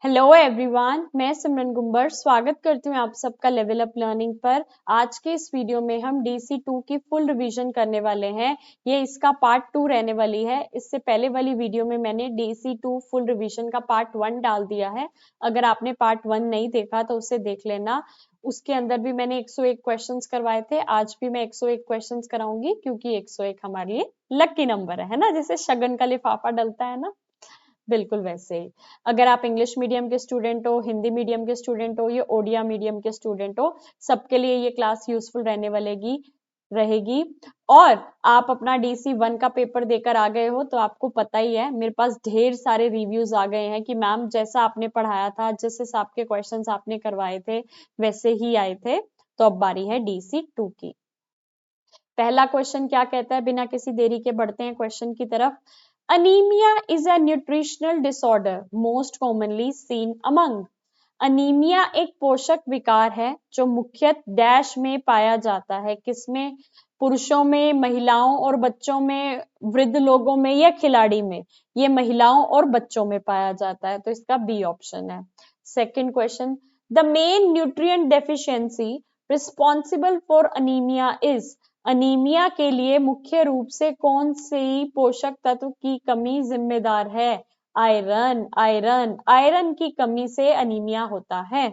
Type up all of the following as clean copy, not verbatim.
Hello everyone, मैं सिमरन गुंबर स्वागत करती हूँ आप सबका लेवल अप लर्निंग पर। आज के इस वीडियो में हम DC2 की फुल रिवीजन करने वाले हैं। ये इसका पार्ट 2 रहने वाली है। इससे पहले वाली वीडियो में मैंने DC2 फुल रिवीजन का पार्ट 1 डाल दिया है। अगर आपने पार्ट 1 नहीं देखा तो उसे देख लेना। उसके अंदर भी मैंने 101 क्वेश्चंस करवाए थे। आज भी मैं 101 क्वेश्चंस कराऊंगी क्योंकि 101 हमारे लिए लकी नंबर है ना, जैसे शगन का लिफाफा डलता है ना, बिल्कुल वैसे ही। अगर आप इंग्लिश मीडियम के स्टूडेंट हो, हिंदी मीडियम के स्टूडेंट हो या ओडिया मीडियम के स्टूडेंट हो, सबके लिए ये क्लास यूजफुल रहने वालेगी रहेगी। और आप अपना DC1 का पेपर देकर आ गए हो तो आपको पता ही है, मेरे पास ढेर सारे रिव्यूज आ गए हैं कि मैम जैसा आपने पढ़ाया था, जिस हिसाब के क्वेश्चंस आपने करवाए थे वैसे ही आए थे। तो अब बारी है DC2 की। पहला क्वेश्चन क्या कहता है, बिना किसी देरी के बढ़ते हैं क्वेश्चन की तरफ। Anaemia is a nutritional disorder most commonly seen among. Anaemia एक पोषक विकार है जो मुख्यतः डैश में पाया जाता है। किसमें? पुरुषों में, महिलाओं और बच्चों में, वृद्ध लोगों में या खिलाड़ी में? ये महिलाओं और बच्चों में पाया जाता है, तो इसका बी ऑप्शन है। Second question, the main nutrient deficiency responsible for anaemia is. Anaemia के लिए मुख्य रूप से कौन सी पोषक तत्व की कमी जिम्मेदार है? आयरन। आयरन आयरन की कमी से अनीमिया होता है।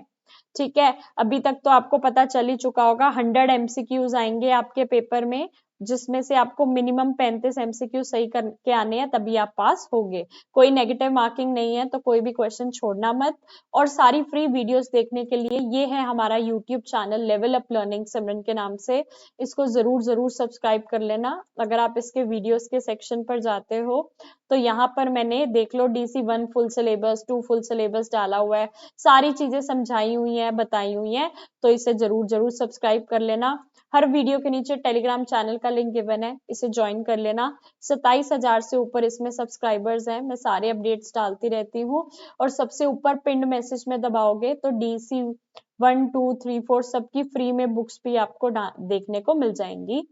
ठीक है, अभी तक तो आपको पता चल ही चुका होगा। 100 MCQs आएंगे आपके पेपर में, जिसमें से आपको मिनिमम 35 MCQ सही करके आने हैं, तभी आप पास होगे। कोई नेगेटिव मार्किंग नहीं है, तो कोई भी क्वेश्चन छोड़ना मत। और सारी फ्री वीडियोस देखने के लिए ये है हमारा YouTube channel Level Up Learning Simran के नाम से। इसको जरूर जरूर सब्सक्राइब कर लेना। अगर आप इसके वीडियोस के सेक्शन पर जाते हो तो यहाँ पर मैंने देख लो DC1 full syllabus, 2 full syllabus डाला हुआ है, सारी चीजें समझाई हुई है, बताई हुई है, तो इसे जरूर जरूर सब्सक्राइब कर लेना। हर वीडियो के नीचे टेलीग्राम चैनल का लिंक गिवन है, इसे ज्वाइन कर लेना। 27,000 से ऊपर इसमें सब्सक्राइबर्स हैं। मैं सारे अपडेट्स डालती रहती हूँ। और सबसे ऊपर पिंड मैसेज में दबाओगे तो DC1 2 3 4 सबकी फ्री में बुक्स भी आपको देखने को मिल जाएंगी।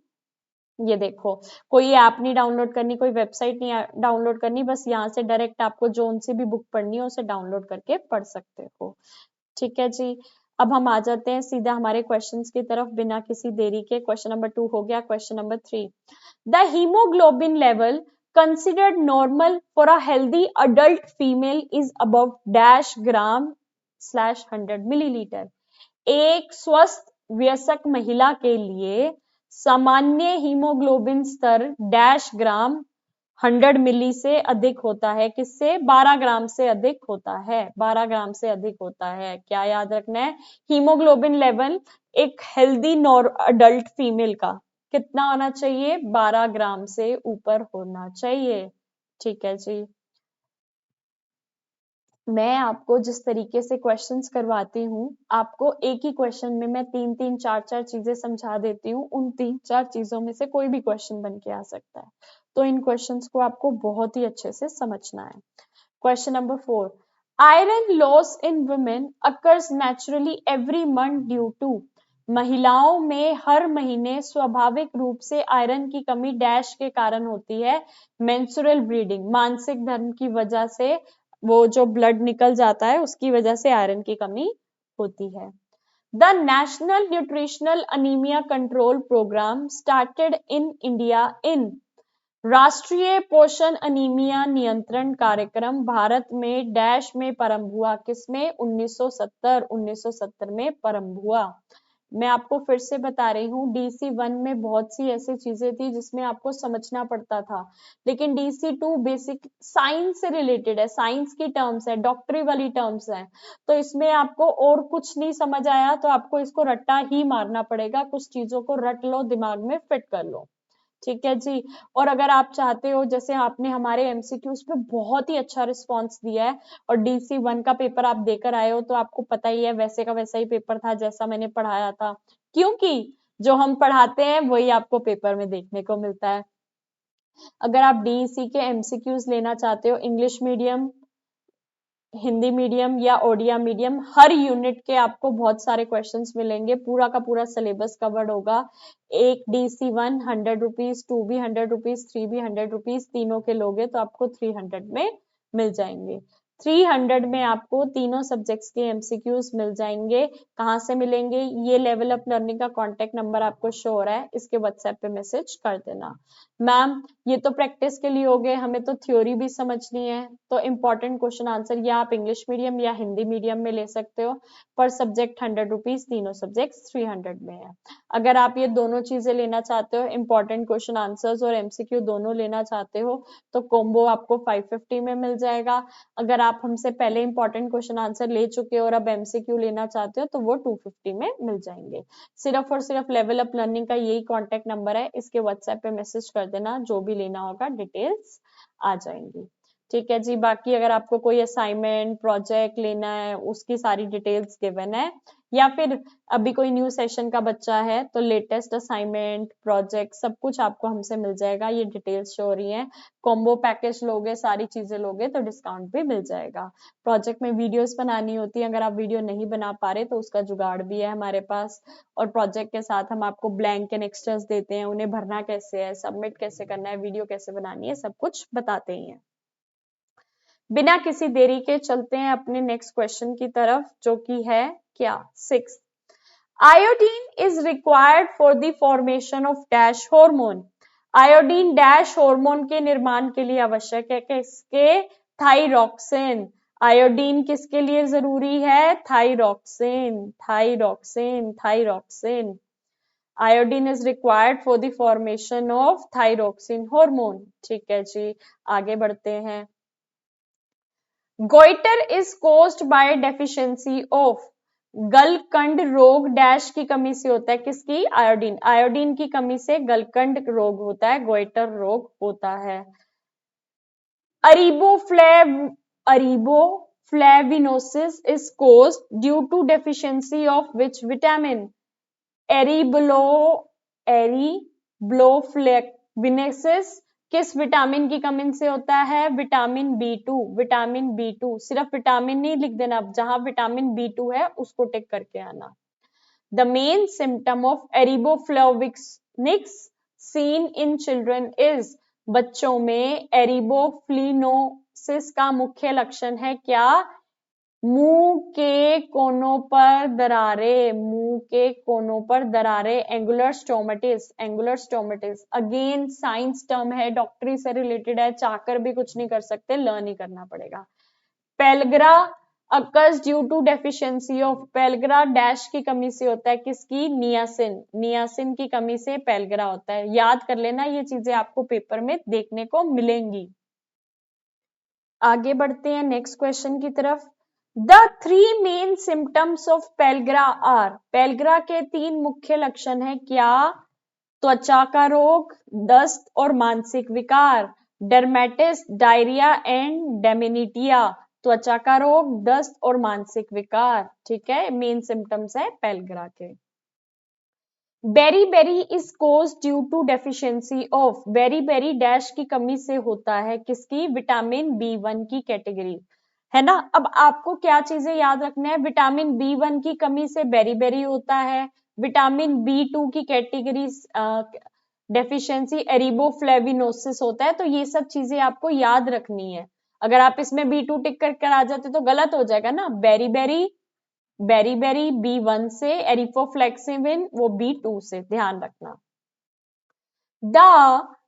ये देखो, कोई ऐप नहीं डाउनलोड करनी, कोई वेबसाइट नहीं डाउनलोड करनी, बस यहाँ से डायरेक्ट आपको जोन से भी बुक पढ़नी हो उसे डाउनलोड करके पढ़ सकते हो। ठीक है जी, अब हम आ जाते हैं सीधा हमारे क्वेश्चंस की तरफ बिना किसी देरी के। क्वेश्चन नंबर 2 हो गया। Question number 3, the haemoglobin level considered normal for a healthy adult female is above dash gram slash 100 millilitre. एक स्वस्थ वयस्क महिला के लिए सामान्य हीमोग्लोबिन स्तर डैश ग्राम 100 मिली से अधिक होता है। किससे? 12 ग्राम से अधिक होता है। 12 ग्राम से अधिक होता है। क्या याद रखना है? हीमोग्लोबिन लेवल एक हेल्दी अडल्ट फीमेल का कितना होना चाहिए? 12 ग्राम से ऊपर होना चाहिए। ठीक है जी, मैं आपको जिस तरीके से क्वेश्चंस करवाती हूँ, आपको एक ही क्वेश्चन में मैं 3-3 4-4 चीजें समझा देती हूँ। उन 3-4 चीजों में से कोई भी क्वेश्चन बन के आ सकता है, तो इन क्वेश्चंस को आपको बहुत ही अच्छे से समझना है। Question number 4, iron loss in women occurs naturally every month due to. महिलाओं में हर महीने स्वाभाविक रूप से आयरन की कमी डैश के कारण होती है। मेंस्ट्रुअल ब्लीडिंग, मासिक धर्म की वजह से वो जो ब्लड निकल जाता है उसकी वजह से आयरन की कमी होती है। The national nutritional anaemia control programme started in India in. राष्ट्रीय पोषण अनीमिया नियंत्रण कार्यक्रम भारत में डैश में प्रारंभ हुआ। किसमें? 1970 में प्रारंभ हुआ। मैं आपको फिर से बता रही हूँ, DC1 में बहुत सी ऐसी चीजें थी जिसमें आपको समझना पड़ता था, लेकिन DC2 बेसिक साइंस से रिलेटेड है, साइंस की टर्म्स है, डॉक्टरी वाली टर्म्स है, तो इसमें आपको और कुछ नहीं समझ आया तो आपको इसको रट्टा ही मारना पड़ेगा। कुछ चीजों को रट लो, दिमाग में फिट कर लो। ठीक है जी। और अगर आप चाहते हो, जैसे आपने हमारे MCQs पे बहुत ही अच्छा रिस्पॉन्स दिया है और DC1 का पेपर आप देकर आए हो, तो आपको पता ही है वैसे का वैसा ही पेपर था जैसा मैंने पढ़ाया था, क्योंकि जो हम पढ़ाते हैं वही आपको पेपर में देखने को मिलता है। अगर आप DEC के MCQs लेना चाहते हो, इंग्लिश मीडियम, हिंदी मीडियम या ओडिया मीडियम, हर यूनिट के आपको बहुत सारे क्वेश्चंस मिलेंगे, पूरा का पूरा सिलेबस कवर्ड होगा। एक DC1 100 रुपीज, 2 भी 100 रुपीज, 3 भी 100 रुपीज, तीनों के लोगे तो आपको 300 में मिल जाएंगे। 300 में आपको तीनों सब्जेक्ट्स के एमसीक्यूज मिल जाएंगे। कहाँ से मिलेंगे? ये लेवल अप लर्निंग का कॉन्टेक्ट नंबर आपको शो हो रहा है, इसके व्हाट्सएप पे मैसेज कर देना। मैम ये तो प्रैक्टिस के लिए हो गए, हमें तो थ्योरी भी समझनी है, तो इंपॉर्टेंट क्वेश्चन आंसर या आप इंग्लिश मीडियम या हिंदी मीडियम में ले सकते हो। पर सब्जेक्ट 100 रुपीज, तीनों सब्जेक्ट 300 में है। अगर आप ये दोनों चीजें लेना चाहते हो, इंपॉर्टेंट क्वेश्चन आंसर्स और एमसीक्यू दोनों लेना चाहते हो, तो कॉम्बो आपको 550 में मिल जाएगा। अगर आप हमसे पहले इंपॉर्टेंट क्वेश्चन आंसर ले चुके हो और अब एमसीक्यू लेना चाहते हो, तो वो 250 में मिल जाएंगे। सिर्फ और सिर्फ लेवल अप लर्निंग का यही कॉन्टेक्ट नंबर है, इसके व्हाट्सएप पे मैसेज कर देना, जो भी लेना होगा डिटेल्स आ जाएंगी। ठीक है जी। बाकी अगर आपको कोई असाइनमेंट प्रोजेक्ट लेना है, उसकी सारी डिटेल्स गिवन है, या फिर अभी कोई न्यू सेशन का बच्चा है तो लेटेस्ट असाइनमेंट प्रोजेक्ट सब कुछ आपको हमसे मिल जाएगा। ये डिटेल्स शो हो रही हैं। कॉम्बो पैकेज लोगे, सारी चीजें लोगे तो डिस्काउंट भी मिल जाएगा। प्रोजेक्ट में वीडियोस बनानी होती है, अगर आप वीडियो नहीं बना पा रहे तो उसका जुगाड़ भी है हमारे पास। और प्रोजेक्ट के साथ हम आपको ब्लैंक एंड एक्स्ट्रास देते हैं, उन्हें भरना कैसे है, सबमिट कैसे करना है, वीडियो कैसे बनानी है, सब कुछ बताते ही हैं। बिना किसी देरी के चलते हैं अपने नेक्स्ट क्वेश्चन की तरफ, जो कि है क्या 6। Iodine is required for the formation of dash hormone. Iodine dash hormone के निर्माण के लिए आवश्यक है, किसके? थाइरोक्सिन। आयोडीन किसके लिए जरूरी है? Thyroxine, thyroxine, thyroxine. Iodine is required for the formation of thyroxine hormone. ठीक है जी, आगे बढ़ते हैं। Goitre is caused by deficiency of. गलकंड रोग डैश की कमी से होता है, किसकी? आयोडीन। आयोडीन की कमी से गलकंड रोग होता है, गोइटर रोग होता है। Ariboflavinosis is caused due to deficiency of which vitamin? Ariboflavinosis किस विटामिन की कमी से होता है? Vitamin B2। विटामिन B2, सिर्फ विटामिन नहीं लिख देना, जहां विटामिन B2 है उसको टिक करके आना। The main symptom of ariboflavinosis seen in children is. बच्चों में एरिबोफ्लिनोसिस का मुख्य लक्षण है क्या? मुंह के कोनों पर दरारें, मुंह के कोनों पर दरारें, angular stomatitis, angular stomatitis. Again science term है, डॉक्टरी से रिलेटेड है, चाहकर भी कुछ नहीं कर सकते, लर्न ही करना पड़ेगा। Pellagra occurs due to deficiency of. Pellagra dash की कमी से होता है, किसकी? नियासिन। नियासिन की कमी से पेलग्रा होता है, याद कर लेना, ये चीजें आपको पेपर में देखने को मिलेंगी। आगे बढ़ते हैं नेक्स्ट क्वेश्चन की तरफ। The 3 main symptoms of pellagra are. Pellagra के 3 मुख्य लक्षण है क्या? त्वचा का रोग, दस्त और मानसिक विकार। Dermatitis, diarrhoea and डेमेनिटिया। त्वचा का रोग, दस्त और मानसिक विकार। ठीक है, मेन सिम्टम्स है पेलग्रा के। Beri is cause due to deficiency of. Beri dash की कमी से होता है, किसकी? विटामिन B1 की कैटेगरी है ना। अब आपको क्या चीजें याद रखना है? विटामिन B1 की कमी से बेरी होता है, विटामिन B2 की कैटेगरी डेफिशिएंसी एरिबोफ्लेविनोसिस होता है। तो ये सब चीजें आपको याद रखनी है। अगर आप इसमें B2 टिक कर आ जाते तो गलत हो जाएगा ना। बेरी B1 से, एरिफोफ्लेक्सिविन वो B2 से, ध्यान रखना। The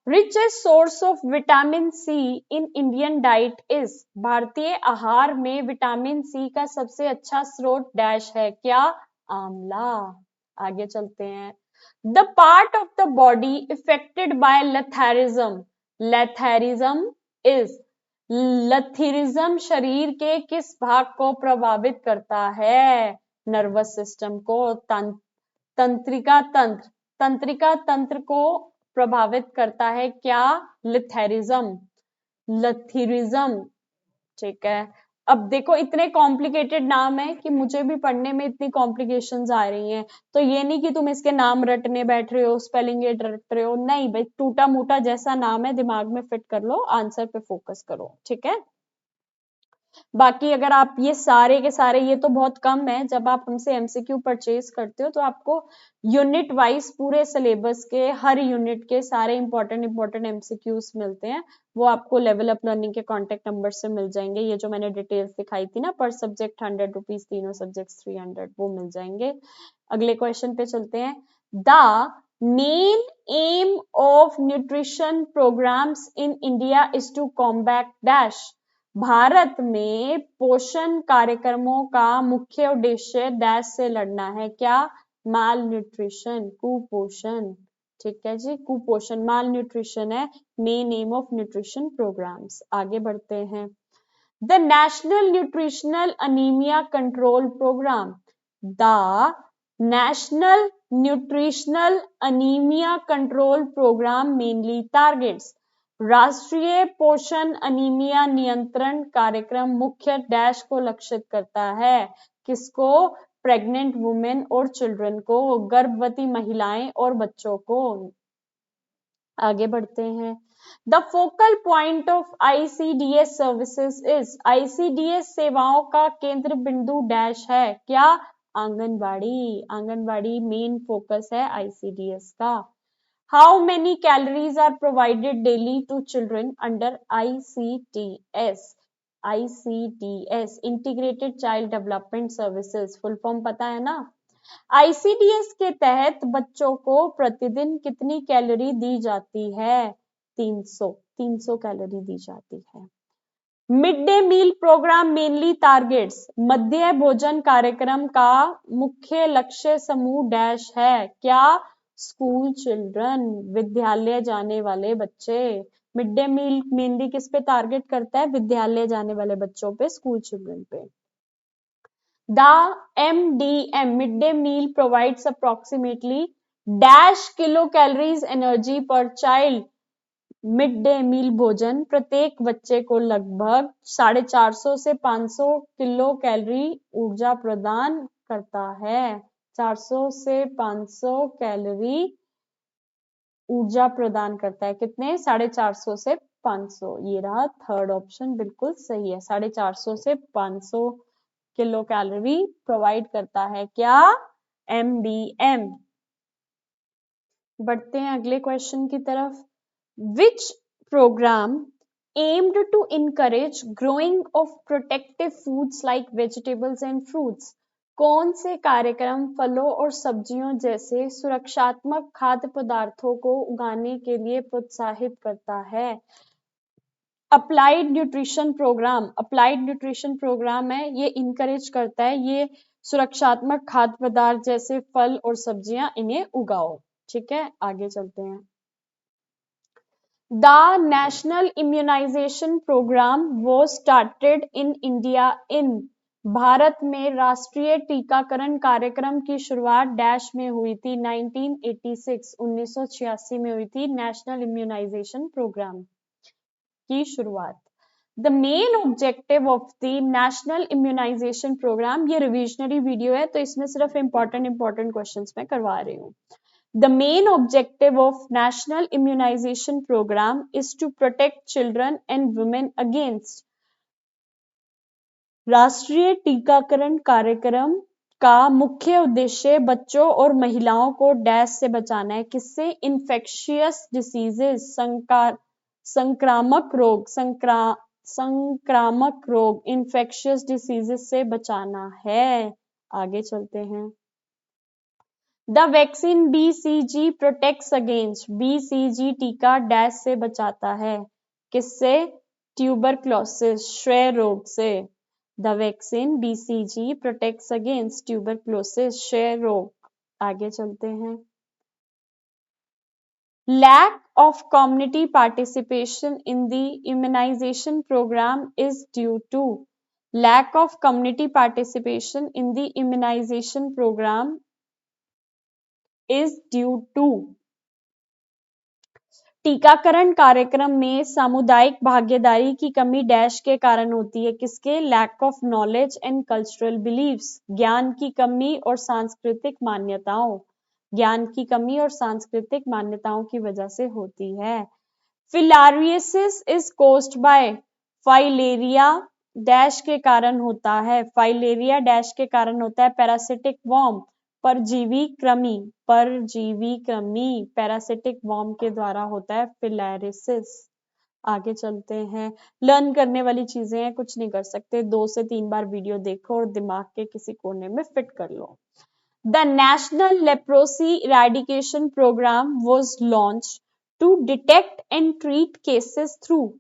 richest source of vitamin C in Indian diet is. भारतीय आहार में विटामिन सी का सबसे अच्छा स्रोत डैश है क्या? आंवला। आगे चलते हैं। The part of the body affected by lathyrism. Lathyrism is. Lathyrism शरीर के किस भाग को प्रभावित करता है? नर्वस सिस्टम को। तंत्रिका तंत्र, तंत्रिका तंत्र को प्रभावित करता है क्या? लिथेरिज्म, लथीरिज्म। ठीक है। अब देखो इतने कॉम्प्लिकेटेड नाम है कि मुझे भी पढ़ने में इतनी कॉम्प्लिकेशंस आ रही हैं, तो ये नहीं कि तुम इसके नाम रटने बैठ रहे हो, स्पेलिंग एड रट रहे हो, नहीं भाई, टूटा मूटा जैसा नाम है दिमाग में फिट कर लो, आंसर पे फोकस करो। ठीक है। बाकी अगर आप ये सारे के सारे, ये तो बहुत कम है, जब आप हमसे एमसीक्यू परचेज करते हो तो आपको यूनिट वाइज पूरे सिलेबस के हर यूनिट के सारे इंपॉर्टेंट एमसीक्यूज मिलते हैं। वो आपको लेवल अप लर्निंग के कॉन्टेक्ट नंबर से मिल जाएंगे। ये जो मैंने डिटेल्स दिखाई थी ना, पर सब्जेक्ट 100 रुपीज, तीनों सब्जेक्ट 300, वो मिल जाएंगे। अगले क्वेश्चन पे चलते हैं। The main aim of nutrition programmes in India is to combat dash. भारत में पोषण कार्यक्रमों का मुख्य उद्देश्य डैश से लड़ना है। क्या? माल न्यूट्रिशन, कुपोषण। ठीक है जी, कुपोषण, माल न्यूट्रिशन है main aim of nutrition programmes. आगे बढ़ते हैं। The national nutritional anaemia control programme. The national nutritional anaemia control programme mainly targets. राष्ट्रीय पोषण अनीमिया नियंत्रण कार्यक्रम मुख्य डैश को लक्षित करता है। किसको? प्रेग्नेंट वुमेन और चिल्ड्रन को, गर्भवती महिलाएं और बच्चों को। आगे बढ़ते हैं। The focal point of ICDS services is. ICDS सेवाओं का केंद्र बिंदु डैश है। क्या? आंगनबाड़ी। आंगनबाड़ी मेन फोकस है आईसीडीएस का। How many calories are provided daily to children under ICDS. ICDS integrated child development services, full form पता है ना। आईसीडीएस के तहत बच्चों को प्रतिदिन कितनी कैलोरी दी जाती है? 300 कैलोरी दी जाती है। Mid day meal programme mainly targets. मध्य भोजन कार्यक्रम का मुख्य लक्ष्य समूह डैश है। क्या? स्कूल चिल्ड्रन, विद्यालय जाने वाले बच्चे। मिड डे मील मेनली किस पे टारगेट करता है? विद्यालय जाने वाले बच्चों पे, स्कूल चिल्ड्रन पे। The MDM, midday meal, provides approximately dash kilocalories energy per child. Mid day meal भोजन प्रत्येक बच्चे को लगभग 450 से 500 किलो कैलोरी ऊर्जा प्रदान करता है। 400 से 500 कैलोरी ऊर्जा प्रदान करता है। कितने? 450 से 500। ये रहा थर्ड ऑप्शन, बिल्कुल सही है। 450 से 500 किलो कैलोरी प्रोवाइड करता है। क्या? एमडीएम। बढ़ते हैं अगले क्वेश्चन की तरफ। Which programme aimed to encourage growing of protective foods like vegetables and fruits. कौन से कार्यक्रम फलों और सब्जियों जैसे सुरक्षात्मक खाद्य पदार्थों को उगाने के लिए प्रोत्साहित करता है? Applied nutrition programme. Applied nutrition programme है, ये इनकरेज करता है ये सुरक्षात्मक खाद्य पदार्थ जैसे फल और सब्जियां, इन्हें उगाओ। ठीक है, आगे चलते हैं। The national immunisation programme was started in India in. भारत में राष्ट्रीय टीकाकरण कार्यक्रम की शुरुआत डैश में हुई थी? 1986, 1986 में हुई थी नेशनल इम्यूनाइजेशन प्रोग्राम की शुरुआत। The main objective of the national immunisation programme, ये रिविजनरी वीडियो है तो इसमें सिर्फ इंपॉर्टेंट क्वेश्चंस मैं करवा रही हूँ। The main objective of National Immunization Program is to protect children and women against। राष्ट्रीय टीकाकरण कार्यक्रम का मुख्य उद्देश्य बच्चों और महिलाओं को डैश से बचाना है। किससे? इन्फेक्शियस डिसीजेस, संक्रामक रोग, संक्रामक रोग, इन्फेक्शियस डिसीजेस से बचाना है। आगे चलते हैं। The vaccine BCG protects against. BCG टीका डैश से बचाता है। किससे? ट्यूबरक्लोसिस, क्षय रोग से। The vaccine BCG protects against tuberculosis, क्षय रोग। आगे चलते हैं। Lack of community participation in the immunization program is due to। Lack of community participation in the immunization program is due to। टीकाकरण कार्यक्रम में सामुदायिक भागीदारी की कमी डैश के कारण होती है। किसके? Lack of knowledge and cultural beliefs, ज्ञान की कमी और सांस्कृतिक मान्यताओं, ज्ञान की कमी और सांस्कृतिक मान्यताओं की वजह से होती है। Filariasis is caused by filaria dash के कारण होता है, फाइलेरिया डैश के कारण होता है, पैरासिटिक वॉर्म, परजीवी कृमि, परजीवी कृमि पैरासिटिक वॉर्म के द्वारा होता है, फिलैरिसिस। आगे चलते हैं, लर्न करने वाली चीजें हैं, कुछ नहीं कर सकते, 2 से 3 बार वीडियो देखो और दिमाग के किसी कोने में फिट कर लो। The National Leprosy Eradication Program was launched to detect and treat cases through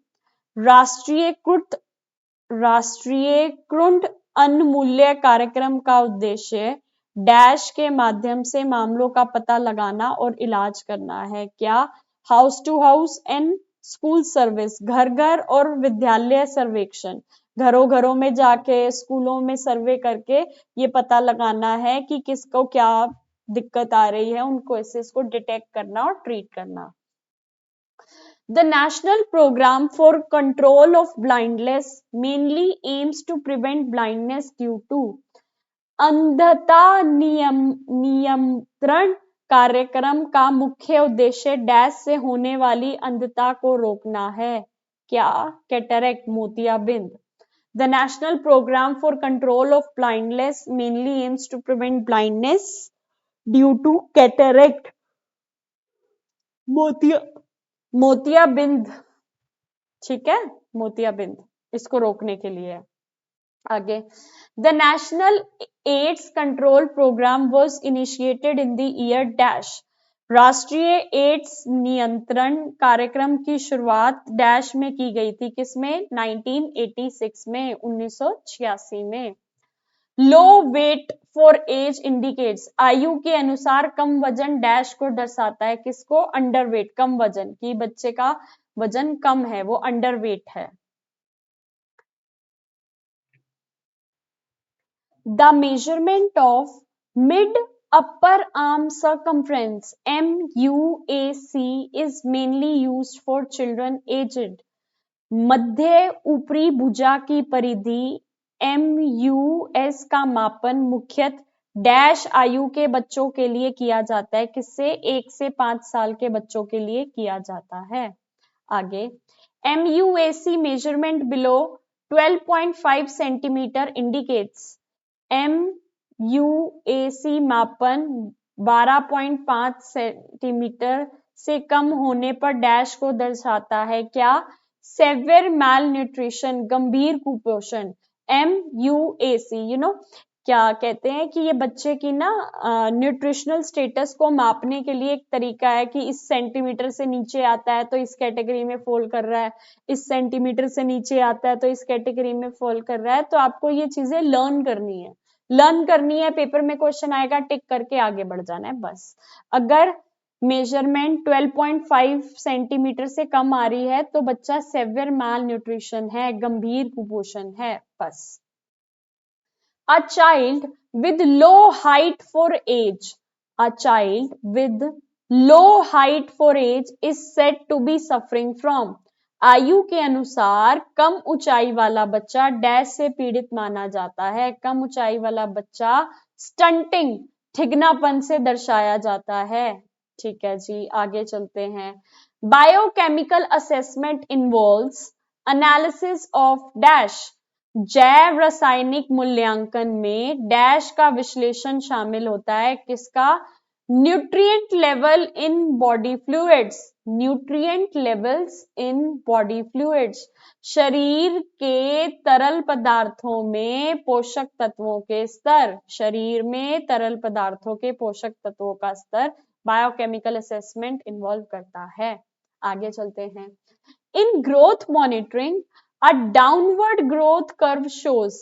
राष्ट्रीयकृत उन्मूलन कार्यक्रम का उद्देश्य डैश के माध्यम से मामलों का पता लगाना और इलाज करना है। क्या? House to house and school service, घर घर और विद्यालय सर्वेक्षण, घरों घरों में जाके स्कूलों में सर्वे करके ये पता लगाना है कि किसको क्या दिक्कत आ रही है, उनको इसको डिटेक्ट करना और ट्रीट करना। The National Program for Control of Blindness mainly aims to prevent blindness due to अंधता नियंत्रण कार्यक्रम का मुख्य उद्देश्य डैश से होने वाली अंधता को रोकना है। क्या? कैटरेक्ट, मोतियाबिंद। The National Program for Control of Blindness mainly aims to prevent blindness due to cataract, मोतियाबिंद, ठीक है, मोतियाबिंद, इसको रोकने के लिए। आगे, the national AIDS control programme was initiated in the year dash, राष्ट्रीय एड्स नियंत्रण कार्यक्रम की शुरुआत डैश में की गई थी, किसमें? 1986 में, 1986 में। लो वेट फॉर एज इंडिकेट्स, आयु के अनुसार कम वजन डैश को दर्शाता है, किसको? अंडर वेट, कम वजन, कि बच्चे का वजन कम है, वो अंडर वेट है। The measurement of mid upper arm circumference MUAC is mainly used for children aged, मध्य ऊपरी भुजा की परिधि MUS का मापन मुख्यतः डैश आयु के बच्चों के लिए किया जाता है, किससे? 1 से 5 साल के बच्चों के लिए किया जाता है। आगे, MUAC measurement below 12.5 centimetre indicates, MUAC मापन 12.5 सेंटीमीटर से कम होने पर डैश को दर्शाता है, क्या? सेवियर मैल न्यूट्रिशन, गंभीर कुपोषण। MUAC क्या कहते हैं कि ये बच्चे की ना न्यूट्रिशनल स्टेटस को मापने के लिए एक तरीका है कि इस सेंटीमीटर से नीचे आता है तो इस कैटेगरी में फॉल कर रहा है, इस सेंटीमीटर से नीचे आता है तो इस कैटेगरी में फॉल कर रहा है। तो आपको ये चीजें लर्न करनी है, पेपर में क्वेश्चन आएगा, टिक करके आगे बढ़ जाना है बस। अगर मेजरमेंट 12.5 सेंटीमीटर से कम आ रही है तो बच्चा सेवियर मैल न्यूट्रिशन है, गंभीर कुपोषण है, बस। A child with low height for age, a child with low height for age is said to be suffering from, आयु के अनुसार कम ऊंचाई वाला बच्चा डैश से पीड़ित माना जाता है, कम ऊंचाई वाला बच्चा स्टंटिंग, ठिगनापन से दर्शाया जाता है। ठीक है जी, आगे चलते हैं। Biochemical assessment involves analysis of dash, जैव रासायनिक मूल्यांकन में डैश का विश्लेषण शामिल होता है, किसका? Nutrient level in body fluids, nutrient levels in body fluids, शरीर के तरल पदार्थों में पोषक तत्वों के स्तर, शरीर में तरल पदार्थों के पोषक तत्वों का स्तर बायोकेमिकल असेसमेंट इन्वॉल्व करता है। आगे चलते हैं। In growth monitoring A downward growth curve shows,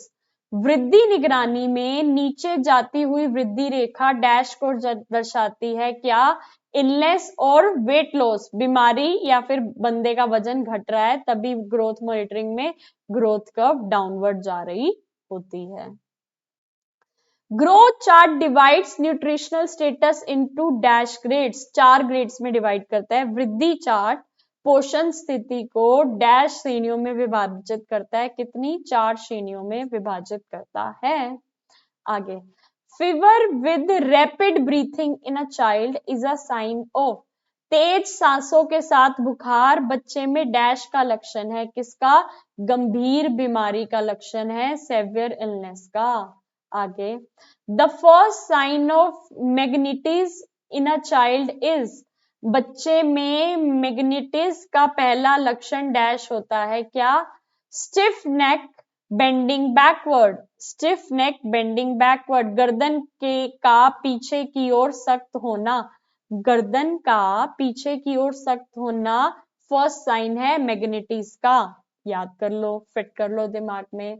वृद्धि निगरानी में नीचे जाती हुई वृद्धि रेखा डैश को दर्शाती है, क्या? इलनेस और वेट लॉस, बीमारी या फिर बंदे का वजन घट रहा है तभी ग्रोथ मॉनिटरिंग में ग्रोथ कर्व डाउनवर्ड जा रही होती है। Growth chart divides nutritional status into dash grades, 4 grades में डिवाइड करता है। वृद्धि चार्ट पोषण स्थिति को डैश श्रेणियों में विभाजित करता है, कितनी? 4 श्रेणियों में विभाजित करता है। आगे, fever with rapid breathing in a child is a sign of, तेज सांसों के साथ बुखार बच्चे में डैश का लक्षण है, किसका? गंभीर बीमारी का लक्षण है, सेवियर इलनेस का। आगे, the first sign of meningitis in a child is, बच्चे में मैग्नीटिस का पहला लक्षण डैश होता है, क्या? स्टिफ नेक बेंडिंग बैकवर्ड, स्टिफ नेक बेंडिंग बैकवर्ड, गर्दन के का पीछे की ओर सख्त होना, गर्दन का पीछे की ओर सख्त होना फर्स्ट साइन है मैग्नीटिस का। याद कर लो, फिट कर लो दिमाग में।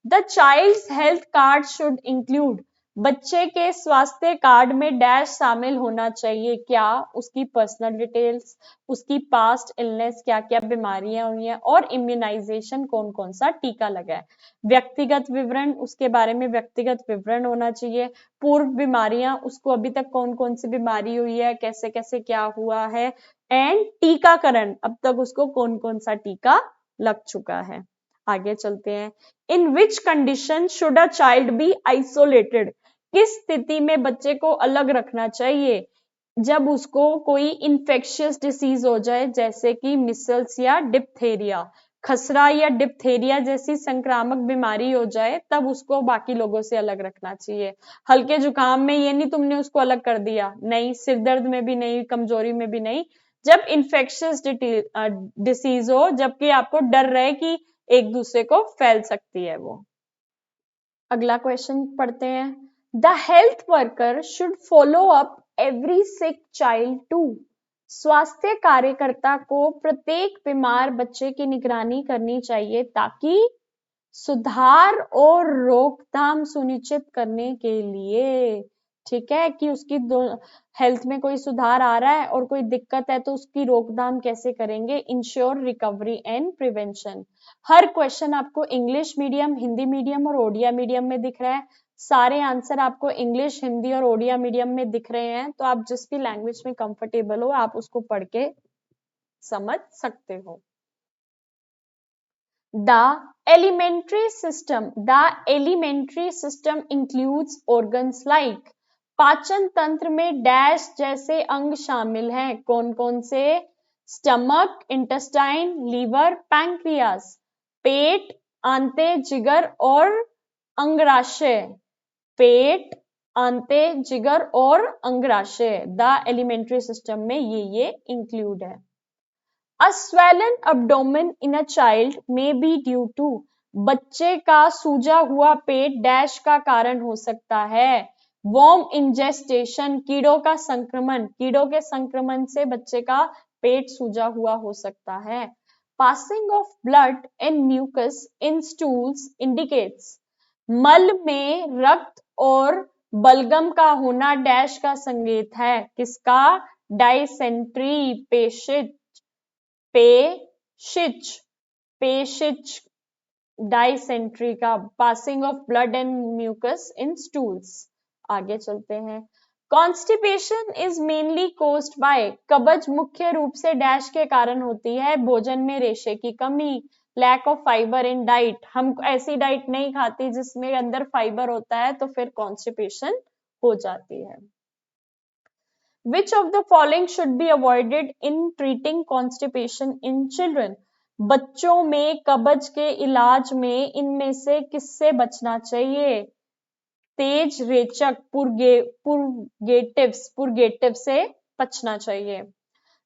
The child's health card should include, बच्चे के स्वास्थ्य कार्ड में डैश शामिल होना चाहिए, क्या? उसकी पर्सनल डिटेल्स, उसकी पास्ट इलनेस, क्या क्या बीमारियां हुई हैं, और इम्यूनाइजेशन, कौन कौन सा टीका लगा है। व्यक्तिगत विवरण, उसके बारे में व्यक्तिगत विवरण होना चाहिए। पूर्व बीमारियां, उसको अभी तक कौन कौन सी बीमारी हुई है, कैसे कैसे क्या हुआ है, एंड टीकाकरण, अब तक उसको कौन कौन सा टीका लग चुका है। आगे चलते हैं। In which condition should a child be isolated, किस स्थिति में बच्चे को अलग रखना चाहिए? जब उसको कोई इंफेक्शियस डिसीज हो जाए, जैसे कि मिसल्स या डिप्थेरिया, खसरा या डिप्थेरिया जैसी संक्रामक बीमारी हो जाए, तब उसको बाकी लोगों से अलग रखना चाहिए। हल्के जुकाम में ये नहीं तुमने उसको अलग कर दिया, नहीं, सिर दर्द में भी नहीं, कमजोरी में भी नहीं, जब इंफेक्शियस डिसीज हो, जबकि आपको डर रहे कि एक दूसरे को फैल सकती है वो। अगला क्वेश्चन पढ़ते हैं। The health worker should follow up every sick child to, स्वास्थ्य कार्यकर्ता को प्रत्येक बीमार बच्चे की निगरानी करनी चाहिए, ताकि सुधार और रोकथाम सुनिश्चित करने के लिए, ठीक है, कि उसकी हेल्थ में कोई सुधार आ रहा है और कोई दिक्कत है तो उसकी रोकथाम कैसे करेंगे। Ensure recovery and prevention. Her question आपको इंग्लिश मीडियम, हिंदी मीडियम और ओडिया मीडियम में दिख रहा है। सारे आंसर आपको इंग्लिश, हिंदी और ओडिया मीडियम में दिख रहे हैं, तो आप जिस भी लैंग्वेज में कंफर्टेबल हो आप उसको पढ़ के समझ सकते हो। The alimentary system includes organs like, पाचन तंत्र में डैश जैसे अंग शामिल हैं, कौन कौन से? Stomach, intestine, liver, pancreas. पेट, आंते, जिगर और अंगाशय, पेट, आंते, जिगर और अंगाशय, द एलिमेंट्री सिस्टम में ये इंक्लूड है। A swollen abdomen in a child may be due to, बच्चे का सूजा हुआ पेट डैश का कारण हो सकता है। वर्म इंजेस्टेशन, कीड़ों का संक्रमण, कीड़ों के संक्रमण से बच्चे का पेट सूजा हुआ हो सकता है। Passing of blood and mucus in stools indicates, मल में रक्त और बलगम का होना डैश का संकेत है, किसका? डायसेंट्री, पेशिच डायसेंट्री का, passing of blood and mucus in stools. आगे चलते हैं। Constipation is mainly caused by, कब्ज मुख्य रूप से डैश के कारण होती है, भोजन में रेशे की कमी, lack of fibre in diet, हम ऐसी डाइट नहीं खाती जिसमें अंदर फाइबर होता है, तो फिर कॉन्स्टिपेशन हो जाती है। Which of the following should be avoided in treating constipation in children? बच्चों में कब्ज के इलाज में इनमें से किससे बचना चाहिए? तेज रेचक पुर्गेटिव से बचना चाहिए।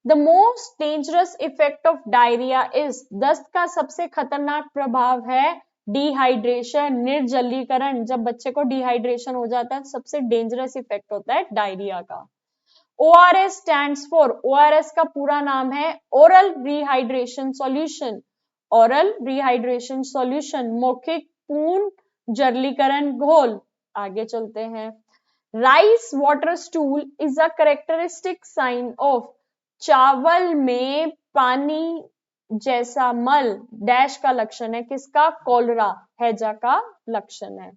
The most dangerous effect of diarrhea is, दस्त का सबसे खतरनाक प्रभाव है डिहाइड्रेशन, निर्जलीकरण। जब बच्चे को डिहाइड्रेशन हो जाता है सबसे डेंजरस इफेक्ट होता है डायरिया का। ORS stands for, ORS का पूरा नाम है oral rehydration solution, oral rehydration solution, मौखिक पूर्ण जलीकरण घोल। आगे चलते हैं। Rice water stool is a characteristic sign of, चावल में पानी जैसा मल डैश का लक्षण है, किसका? कॉलरा, हैजा का लक्षण है।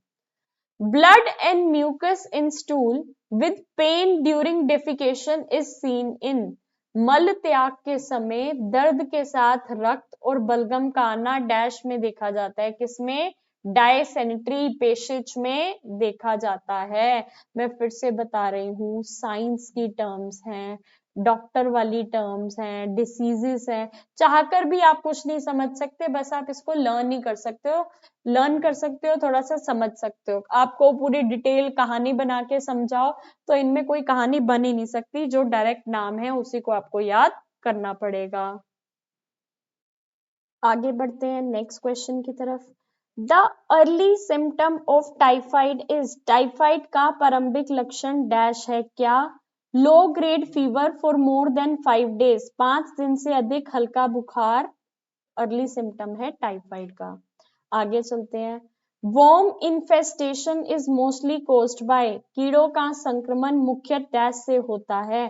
Blood and mucus in stool with pain during defecation is seen in, मल त्याग के समय दर्द के साथ रक्त और बलगम का आना डैश में देखा जाता है, किसमें? डायसेंट्री पेशिच में देखा जाता है। मैं फिर से बता रही हूँ, साइंस की टर्म्स हैं, डॉक्टर वाली टर्म्स हैं, डिसीजेस हैं, चाहकर भी आप कुछ नहीं समझ सकते, बस आप इसको लर्न ही कर सकते हो, थोड़ा सा समझ सकते हो। आपको पूरी डिटेल कहानी बना के समझाओ तो इनमें कोई कहानी बन ही नहीं सकती, जो डायरेक्ट नाम है उसी को आपको याद करना पड़ेगा। आगे बढ़ते हैं नेक्स्ट क्वेश्चन की तरफ। The early symptom of typhoid is, typhoid का प्रारंभिक लक्षण डैश है क्या? Low grade fever for more than 5 days, 5 दिन से अधिक हल्का बुखार अर्ली सिम्टम है टाइफाइड का। आगे चलते हैं। Worm infestation is mostly caused by, कीड़ों का संक्रमण मुख्य डैश से होता है?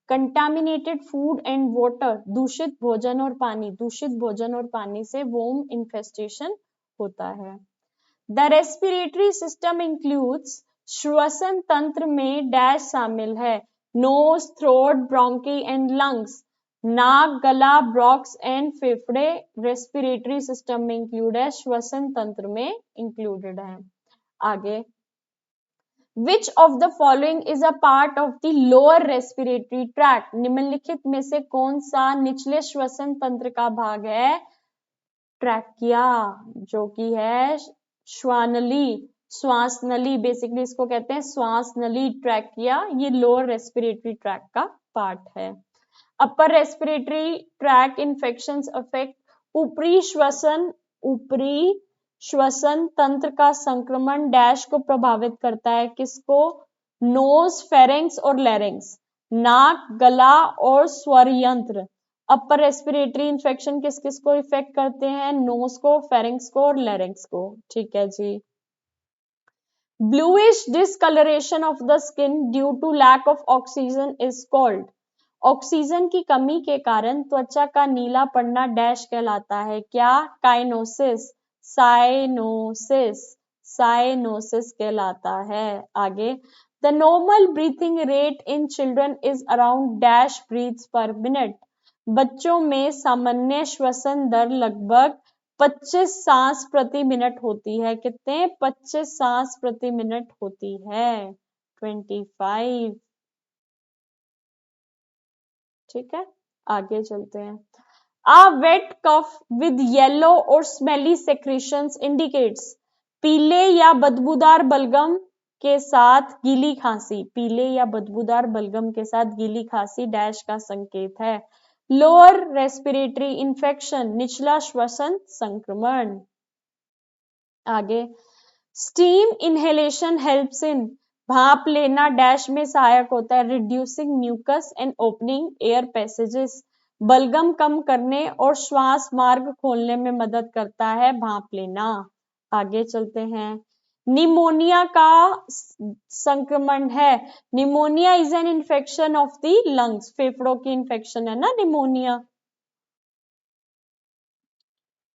कंटामिनेटेड फूड एंड वाटर, दूषित भोजन और पानी, दूषित भोजन और पानी से वर्म इन्फेस्टेशन होता है। द रेस्पिरेटरी सिस्टम इंक्लूड्स, श्वसन तंत्र में डैश शामिल है? Nose, throat, bronchi and lungs, नाक, गला, ब्रोंक्स एंड फेफड़े रेस्पिरेटरी सिस्टम में इंक्लूड है, श्वसन तंत्र में इंक्लूडेड है। आगे, Which of the following is a part of the lower respiratory tract? निम्नलिखित में से कौन सा निचले श्वसन तंत्र का भाग है? ट्रैकिया, जो कि है श्वानली, श्वास नली, बेसिकली इसको कहते हैं श्वास नली, ट्रैकिया, ये लोअर रेस्पिरेटरी ट्रैक का पार्ट है। Upper respiratory tract infections affect, ऊपरी श्वसन तंत्र का संक्रमण डैश को प्रभावित करता है, किसको? नोज, फेरेंक्स और लैरिंक्स, नाक, गला और स्वर यंत्र। अपर रेस्पिरेटरी इन्फेक्शन किस किस को इफेक्ट करते हैं? नोज को, फेरेंक्स को और लैरिंक्स को। ठीक है जी। Bluish discolouration of the skin due to lack of oxygen is called, oxygen की कमी के कारण त्वचा का नीला पड़ना डैश कहलाता है क्या? काइनोसिस, साइनोसिस, साइनोसिस कहलाता है। आगे, the normal breathing rate in children is around dash breaths per minute, बच्चों में सामान्य श्वसन दर लगभग 25 सांस प्रति मिनट होती है। कितने? 25 सांस प्रति मिनट होती है, 25। ठीक है, आगे चलते हैं। A wet cough with yellow or smelly secretions indicates, पीले या बदबूदार बलगम के साथ गीली खांसी, पीले या बदबूदार बलगम के साथ गीली खांसी डैश का संकेत है? लोअर रेस्पिरेटरी इन्फेक्शन, निचला श्वसन संक्रमण। आगे, स्टीम इनहेलेशन हेल्प्स इन, भाप लेना डैश में सहायक होता है? Reducing mucus and opening air passages, बलगम कम करने और श्वास मार्ग खोलने में मदद करता है भाप लेना। आगे चलते हैं। निमोनिया का संक्रमण है, pneumonia is an infection of the lungs, फेफड़ों की इन्फेक्शन है ना निमोनिया।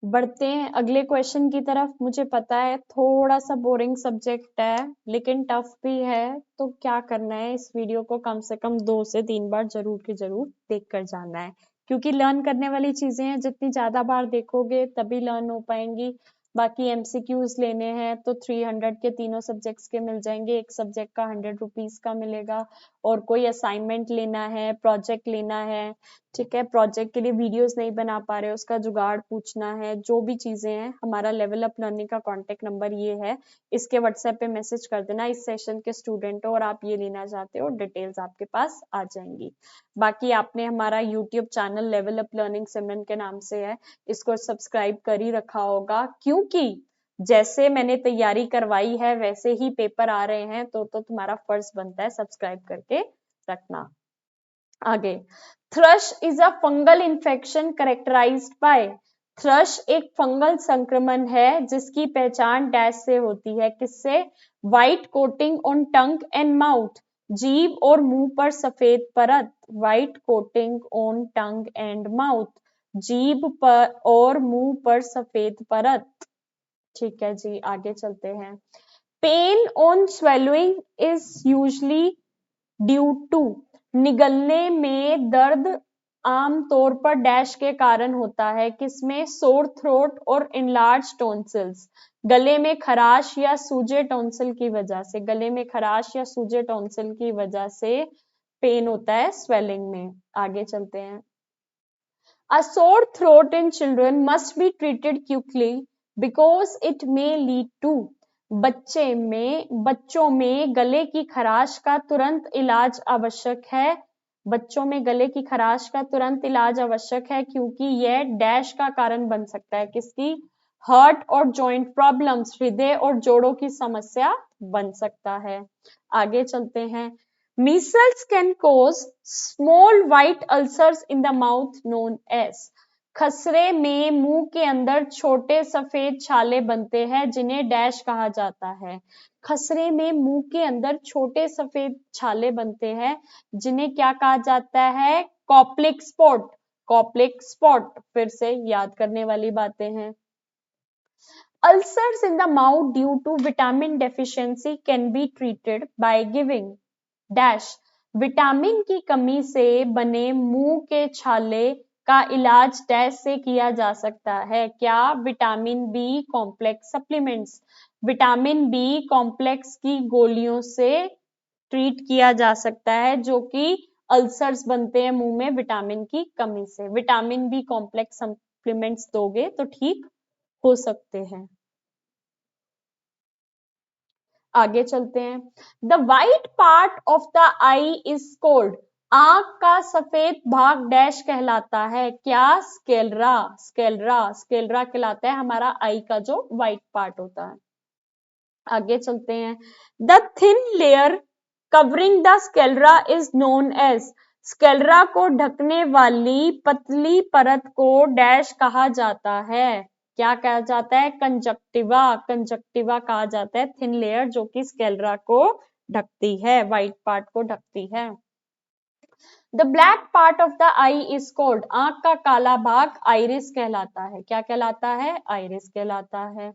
बढ़ते हैं अगले क्वेश्चन की तरफ। मुझे पता है थोड़ा सा बोरिंग सब्जेक्ट है लेकिन टफ भी है, तो क्या करना है, इस वीडियो को कम से कम 2 से 3 बार जरूर की जरूर देख कर जाना है, क्योंकि लर्न करने वाली चीजें हैं, जितनी ज्यादा बार देखोगे तभी लर्न हो पाएंगी। बाकी एमसीक्यूज लेने हैं तो 300 के तीनों सब्जेक्ट्स के मिल जाएंगे, एक सब्जेक्ट का 100 रुपीज का मिलेगा। और कोई असाइनमेंट लेना है, प्रोजेक्ट लेना है, ठीक है, प्रोजेक्ट के लिए वीडियोस नहीं बना पा रहे, उसका जुगाड़ पूछना है, जो भी चीजें हैं, हमारा लेवल अप लर्निंग का कांटेक्ट नंबर ये है, इसके व्हाट्सएप पे मैसेज कर देना, इस सेशन के स्टूडेंट हो और आप ये लेना चाहते हो, डिटेल्स आपके पास आ जाएंगी। बाकी आपने हमारा YouTube channel Level Up Learning Simran के नाम से है, इसको सब्सक्राइब कर ही रखा होगा, क्योंकि जैसे मैंने तैयारी करवाई है वैसे ही पेपर आ रहे हैं, तो तुम्हारा फर्ज बनता है सब्सक्राइब करके रखना। आगे, thrush is a fungal infection characterised by, thrush एक फंगल संक्रमण है जिसकी पहचान डैश से होती है, किससे? White coating on tongue and mouth, जीभ और मुंह पर सफेद परत, white coating on tongue and mouth, जीभ पर और मुंह पर सफेद परत। ठीक है जी, आगे चलते हैं। Pain on swallowing is usually due to, निगलने में दर्द आमतौर पर डैश के कारण होता है, किसमें? सोर थ्रोट और इनलार्ज टॉन्सिल्स, गले में खराश या सूजे टॉन्सिल की वजह से, गले में खराश या सूजे टॉन्सिल की वजह से पेन होता है स्वेलिंग में। आगे चलते हैं। A sore throat in children must be treated quickly because it may lead to बच्चों में गले की खराश का तुरंत इलाज आवश्यक है। बच्चों में गले की खराश का तुरंत इलाज आवश्यक है क्योंकि यह डैश का कारण बन सकता है। किसकी? हार्ट और जॉइंट प्रॉब्लम्स, हृदय और जोड़ों की समस्या बन सकता है। आगे चलते हैं। Measles can cause small white ulcers in the mouth known as खसरे में मुंह के अंदर छोटे सफेद छाले बनते हैं जिन्हें डैश कहा जाता है। खसरे में मुंह के अंदर छोटे सफेद छाले बनते हैं जिन्हें क्या कहा जाता है? Koplik spot. कॉप्लिक स्पॉट फिर से याद करने वाली बातें हैं। Ulcers in the mouth due to vitamin deficiency can be treated by giving dash vitamin की कमी से बने मुंह के छाले का इलाज डैश से किया जा सकता है। क्या? Vitamin B complex supplements. Vitamin B complex की गोलियों से ट्रीट किया जा सकता है जो कि अल्सर्स बनते हैं मुंह में विटामिन की कमी से। विटामिन बी कॉम्प्लेक्स सप्लीमेंट्स दोगे तो ठीक हो सकते हैं। आगे चलते हैं। The white part of the I is called आंख का सफेद भाग डैश कहलाता है। क्या? स्क्लेरा। स्क्लेरा। स्क्लेरा कहलाता है हमारा आई का जो वाइट पार्ट होता है। आगे चलते हैं। The thin layer covering the sclera is known as sclera को ढकने वाली पतली परत को डैश कहा जाता है। क्या कहा जाता है? कंजक्टिवा। कंजक्टिवा कहा जाता है थिन लेयर जो कि स्क्लेरा को ढकती है, व्हाइट पार्ट को ढकती है। The black part of the I is called आंख का काला भाग आइरिस कहलाता है। क्या कहलाता है? आइरिस कहलाता है।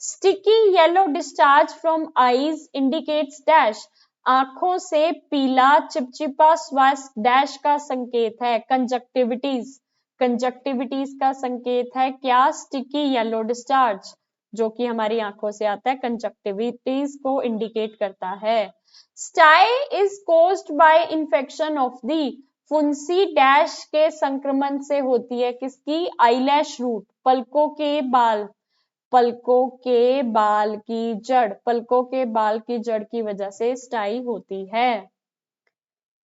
Sticky yellow discharge from eyes indicates dash आंखों से पीला चिपचिपा श्वास डैश का संकेत है। कंजक्टिविटीज। कंजक्टिविटीज का संकेत है क्या? स्टिकी येलो डिस्चार्ज जो कि हमारी आंखों से आता है, कंजक्टिविटीज को इंडिकेट करता है। Stye is caused by infection of the फुंसी डैश के संक्रमण से होती है। किसकी? आईलैश रूट, पलकों के बाल। पलकों के बाल की जड़, पलकों के बाल की जड़ की वजह से स्टाई होती है।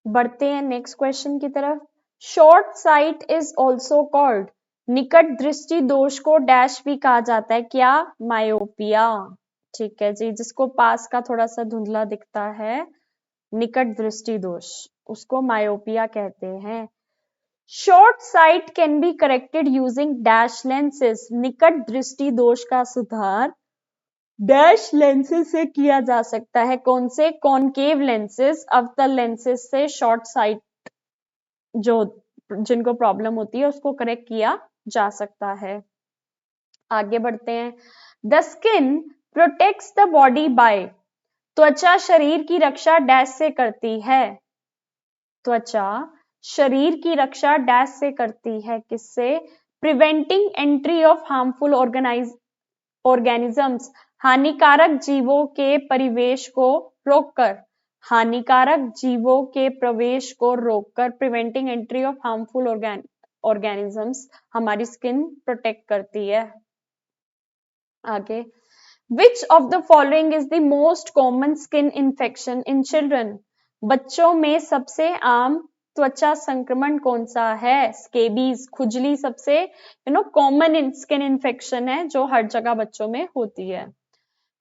बढ़ते हैं नेक्स्ट क्वेश्चन की तरफ। Short site is also called निकट दृष्टि दोष को डैश भी कहा जाता है। क्या? मायोपिया। ठीक है जी, जिसको पास का थोड़ा सा धुंधला दिखता है, निकट दृष्टि दोष, उसको मायोपिया कहते हैं। Short site can be corrected using dash lenses निकट दृष्टि दोष का सुधार डैश लेंसेज से किया जा सकता है। कौन से? कॉनकेव लेंसेज, अवतल लेंसेज से शॉर्ट साइट जो जिनको प्रॉब्लम होती है उसको करेक्ट किया जा सकता है। आगे बढ़ते हैं। The skin protects the body by त्वचा शरीर की रक्षा डैश से करती है। त्वचा शरीर की रक्षा डैश से करती है। किससे? Preventing entry of harmful organisms हानिकारक जीवों के परिवेश को रोककर, हानिकारक जीवों के प्रवेश को रोककर preventing entry of harmful organisms हमारी स्किन प्रोटेक्ट करती है। आगे, which of the following is the most common skin infection in children बच्चों में सबसे आम त्वचा संक्रमण कौन सा है? स्केबीज, खुजली सबसे कॉमन स्किन इन्फेक्शन है जो हर जगह बच्चों में होती है।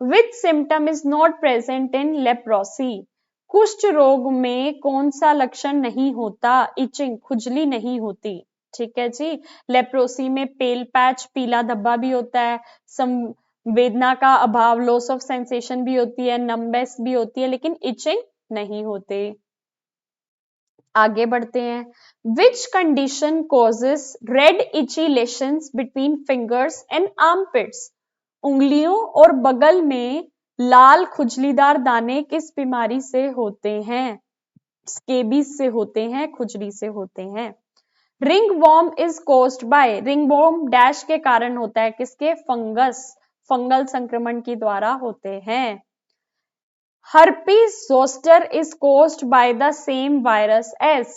Which symptom is not present in leprosy कुष्ठ रोग में कौन सा लक्षण नहीं होता? इचिंग, खुजली नहीं होती। ठीक है जी। लेप्रोसी में पेल पैच, पीला धब्बा भी होता है, संवेदना का अभाव, लॉस ऑफ सेंसेशन भी होती है, नंबनेस भी होती है, लेकिन इचिंग नहीं होते। आगे बढ़ते हैं। Which condition causes red itchy lesions between fingers and armpits उंगलियों और बगल में लाल खुजलीदार दाने किस बीमारी से होते हैं? स्केबीज से होते हैं, खुजली से होते हैं। Ringworm is caused by ringworm dash के कारण होता है। किसके? फंगस, फंगल संक्रमण के द्वारा होते हैं। herpes zoster is caused by the same virus as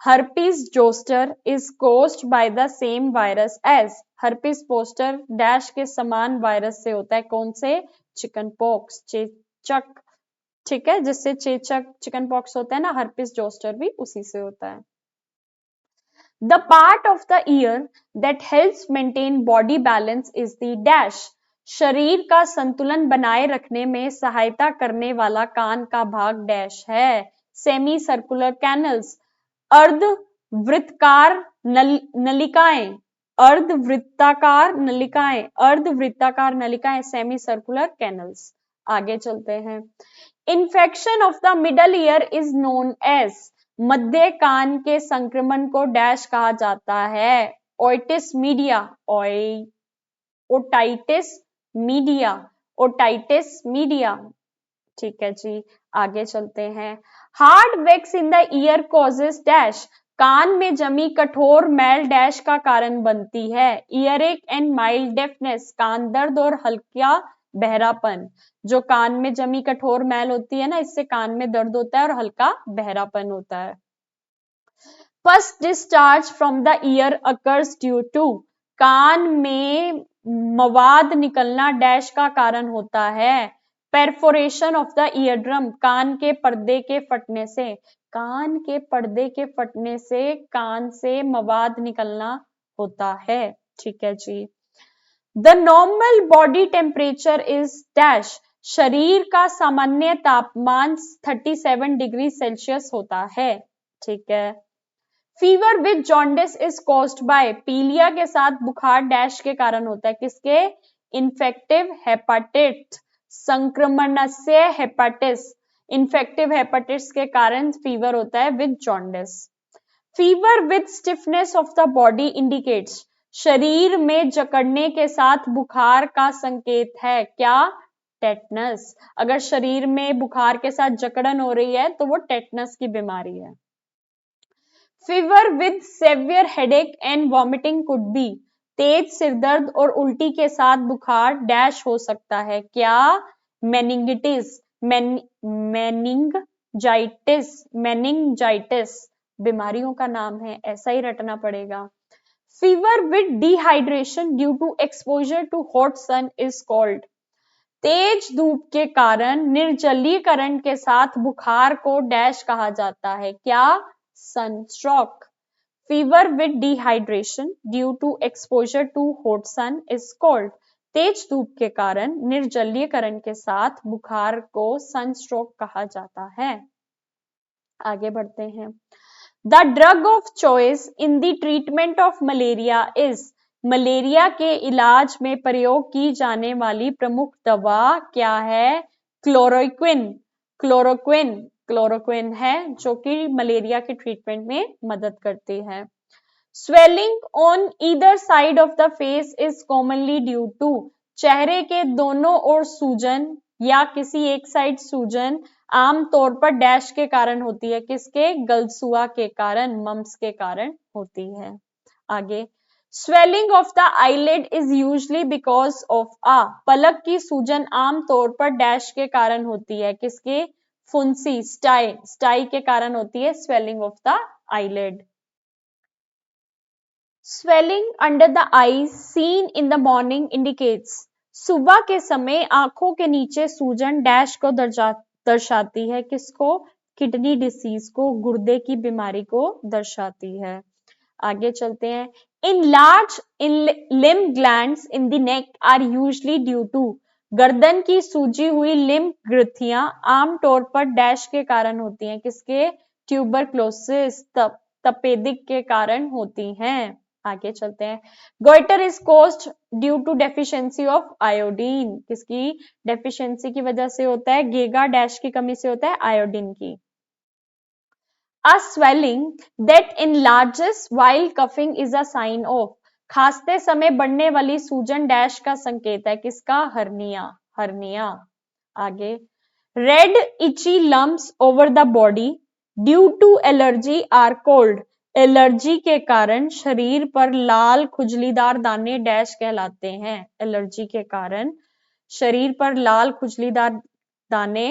herpes zoster is caused by the same virus as herpes zoster dash के समान वायरस से होता है, कौन से? चिकन पॉक्स, चेचक, ठीक है, जिससे चेचक चिकन पॉक्स होता है ना, herpes zoster भी उसी से होता है। The part of the ear that helps maintain body balance is the dash. शरीर का संतुलन बनाए रखने में सहायता करने वाला कान का भाग डैश है। सेमी सर्कुलर कैनल्स, अर्ध वृत्ताकार नलिकाएं, अर्धवृत्ताकार नलिकाएं, अर्धवृत्ताकार नलिकाएं, सेमी सर्कुलर कैनल्स। आगे चलते हैं। Infection of the middle ear is known as, मध्य कान के संक्रमण को डैश कहा जाता है। Otitis media, otitis media, otitis media, ठीक है जी। आगे चलते हैं। Hard wax in the ear causes dash, कान में जमी कठोर मैल डैश का कारण बनती है। ईयरएक एंड माइल्ड डेफनेस, कान दर्द और हल्का बहरापन। जो कान में जमी कठोर मैल होती है ना, इससे कान में दर्द होता है और हल्का बहरापन होता है। Pus discharge from the ear occurs due to, कान में मवाद निकलना डैश का कारण होता है। Perforation of the eardrum, कान के पर्दे के फटने से, कान के पर्दे के फटने से कान से मवाद निकलना होता है, ठीक है जी। The normal body temperature is dash, शरीर का सामान्य तापमान 37 डिग्री सेल्सियस होता है, ठीक है। Fever with jaundice is caused bye, पीलिया के साथ बुखार डैश के कारण होता है, किसके? इन्फेक्टिव हेपाटाइटिस, संक्रमण से हेपाटिस, इन्फेक्टिव हेपाटिस के कारण फीवर होता है with jaundice. Fever with stiffness of the body indicates, शरीर में जकड़ने के साथ बुखार का संकेत है, क्या? टेटनस। अगर शरीर में बुखार के साथ जकड़न हो रही है तो वो टेटनस की बीमारी है। Fever with severe headache and vomiting could be, तेज सिरदर्द और उल्टी के साथ बुखार डैश हो सकता है, क्या? मेनिंगिटिस, मेनिंजाइटिस बीमारियों का नाम है, ऐसा ही रटना पड़ेगा। Fever with dehydration due to exposure to hot sun is called, तेज धूप के कारण निर्जलीकरण के साथ बुखार को डैश कहा जाता है, क्या? Sunstroke. Fever with dehydration due to exposure to hot sun is called, तेज धूप के कारण निर्जलीकरण के साथ बुखार को सनस्ट्रोक कहा जाता है। आगे बढ़ते हैं। The drug of choice in the treatment of malaria is, malaria के इलाज में प्रयोग की जाने वाली प्रमुख दवा क्या है? क्लोरोक्विन, क्लोरोक्विन, क्लोरोक्विन है जो कि मलेरिया के ट्रीटमेंट में मदद करती है। Swelling on either side of the face is commonly due to, चेहरे के दोनों ओर सूजन या किसी एक साइड सूजन आमतौर पर डैश के कारण होती है, किसके? गलसुआ के कारण, मम्स के कारण होती है। आगे, swelling of the eyelid is usually because of uh, पलक की सूजन आमतौर पर डैश के कारण होती है, किसके? फुंसी, स्टाई, स्टाई के कारण होती है swelling of the eyelid. Swelling under the eyes seen in the morning indicates, सुबह के समय आंखों के नीचे सूजन डैश को दर्शाती है, किसको? किडनी डिसीज को, गुर्दे की बीमारी को दर्शाती है। आगे चलते हैं। Enlarged lymph glands in the neck are usually due to, गर्दन की सूजी हुई लिम्ब ग्रंथियां आमतौर पर डैश के कारण होती हैं, किसके? ट्यूबरक्लोसिस, तपेदिक के कारण होती हैं। आगे चलते हैं। Goitre is caused due to deficiency of iodine, किसकी डेफिशिएंसी की वजह से होता है? गेगा डैश की कमी से होता है, आयोडीन की। A swelling that enlarges while coughing is a sign of, खांसते समय बढ़ने वाली सूजन डैश का संकेत है, किसका? Hernia, hernia. आगे, red itchy lumps over the body due to allergy are called, allergy के कारण शरीर पर लाल खुजलीदार दाने डैश कहलाते हैं, एलर्जी के कारण शरीर पर लाल खुजलीदार दाने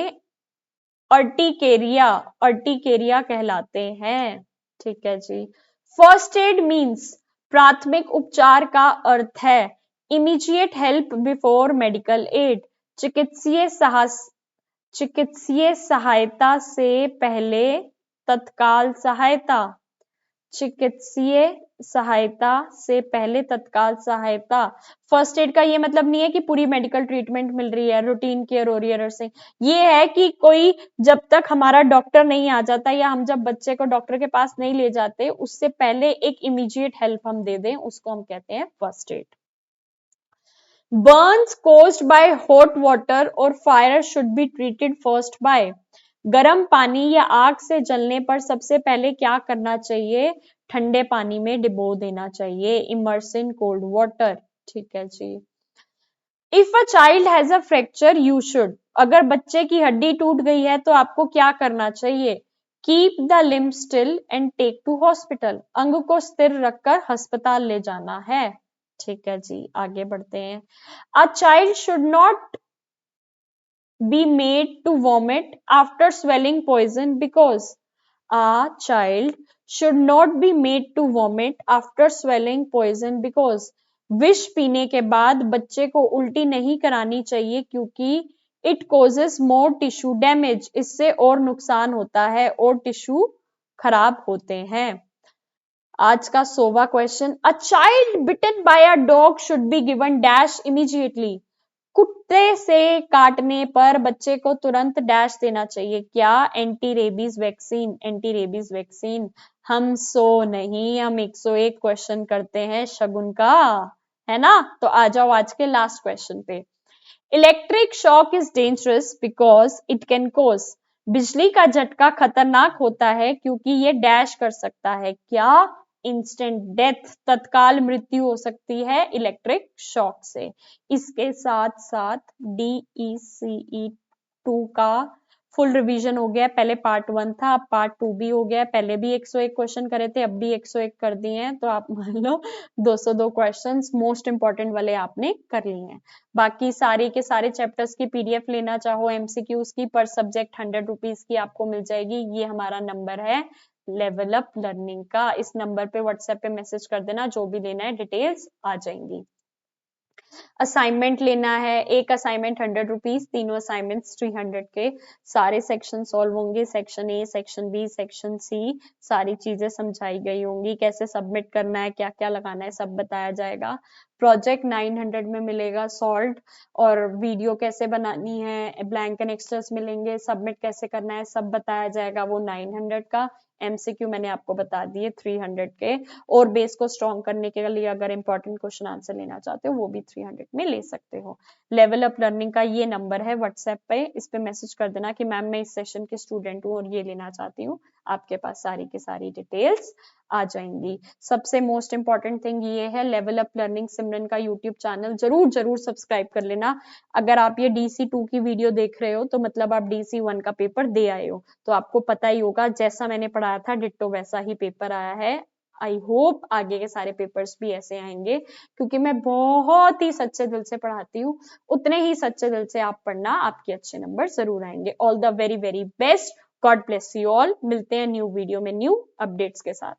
अर्टिकेरिया, अर्टिकेरिया कहलाते हैं। ठीक है जी। फर्स्ट एड मीन्स प्राथमिक उपचार का अर्थ है immediate help before medical aid, चिकित्सीय सहायता से पहले तत्काल सहायता, चिकित्सीय सहायता से पहले तत्काल सहायता। फर्स्ट एड का ये मतलब नहीं है कि पूरी मेडिकल ट्रीटमेंट मिल रही है, रूटीन केयर हो रही है नर्सिंग। ये है कि कोई जब तक हमारा डॉक्टर नहीं आ जाता या हम जब बच्चे को डॉक्टर के पास नहीं ले जाते उससे पहले एक इमीडिएट हेल्प हम दे दें, उसको हम कहते हैं first aid. Burns caused by hot water or fire should be treated first by, गर्म पानी या आग से जलने पर सबसे पहले क्या करना चाहिए, ठंडे पानी में डिबो देना चाहिए, इमर्स इन कोल्ड वाटर। ठीक है जी। If a child has a fracture you should, अगर बच्चे की हड्डी टूट गई है तो आपको क्या करना चाहिए, keep the limb still and take to hospital, अंग को स्थिर रखकर अस्पताल ले जाना है। ठीक है जी, आगे बढ़ते हैं। A child should not be made to vomit after swelling poison because, a child should not be made to vomit after swallowing poison because, विष पीने के बाद बच्चे को उल्टी नहीं करानी चाहिए क्योंकि it causes more tissue damage, इससे और नुकसान होता है और टिश्यू खराब होते हैं। आज का 100वां question, a child bitten by a dog should be given dash immediately, कुत्ते से काटने पर बच्चे को तुरंत डैश देना चाहिए, क्या, anti rabies vaccine, anti rabies vaccine. हम 100 नहीं, हम 101 क्वेश्चन करते हैं शगुन का, है ना। तो आ जाओ आज के लास्ट क्वेश्चन पे। Electric shock is dangerous because it can cause, बिजली का झटका खतरनाक होता है क्योंकि ये डैश कर सकता है, क्या, इंस्टेंट डेथ, तत्काल मृत्यु हो सकती है इलेक्ट्रिक शॉक से। इसके साथ साथ DECE 2 का फुल रिवीजन हो गया, पहले पार्ट 1 था अब पार्ट 2 भी हो गया, पहले भी 101 क्वेश्चन करे थे अब भी 101 कर दिए हैं, तो आप मान लो 202 क्वेश्चंस मोस्ट इंपॉर्टेंट वाले आपने कर लिए हैं। बाकी सारे के सारे चैप्टर्स की PDF लेना चाहो MCQs की पर सब्जेक्ट 100 रुपीज की आपको मिल जाएगी। ये हमारा नंबर है लेवल अप लर्निंग का, इस नंबर पे व्हाट्सएप पे मैसेज कर देना, जो भी लेना है डिटेल्स आ जाएंगी। असाइनमेंट लेना है, एक असाइनमेंट 100 रुपीज, तीनों असाइनमेंट्स 300 के, सारे सेक्शन सॉल्व होंगे, section A, section B, section C, सारी चीजें समझाई गई होंगी, कैसे सबमिट करना है, क्या क्या लगाना है, सब बताया जाएगा। प्रोजेक्ट 900 में मिलेगा सॉल्व, और वीडियो कैसे बनानी है, ब्लैंक एंड एक्स्ट्रास मिलेंगे, सबमिट कैसे करना है सब बताया जाएगा, वो 900 का। MCQ मैंने आपको बता दिए 300 के, और बेस को स्ट्रॉन्ग करने के लिए अगर इंपॉर्टेंट क्वेश्चन आंसर लेना चाहते हो वो भी 300 में ले सकते हो। लेवल अप लर्निंग का ये नंबर है व्हाट्सएप पे, इस पे मैसेज कर देना कि मैम मैं इस सेशन की स्टूडेंट हूँ और ये लेना चाहती हूँ, आपके पास सारी की सारी डिटेल्स आ जाएंगी। सबसे मोस्ट इंपॉर्टेंट थिंग ये है, लेवल अप लर्निंग सिमरन का यूट्यूब चैनल जरूर जरूर सब्सक्राइब कर लेना। अगर आप ये DC2 की वीडियो देख रहे हो तो मतलब आप DC1 का पेपर दे आए हो, तो आपको पता ही होगा जैसा मैंने पढ़ाया था डिट्टो वैसा ही पेपर आया है। आई होप आगे के सारे पेपर्स भी ऐसे आएंगे, क्योंकि मैं बहुत ही सच्चे दिल से पढ़ाती हूँ, उतने ही सच्चे दिल से आप पढ़ना, आपके अच्छे नंबर जरूर आएंगे। All the very very best, God bless you all. मिलते हैं न्यू वीडियो में न्यू अपडेट्स के साथ।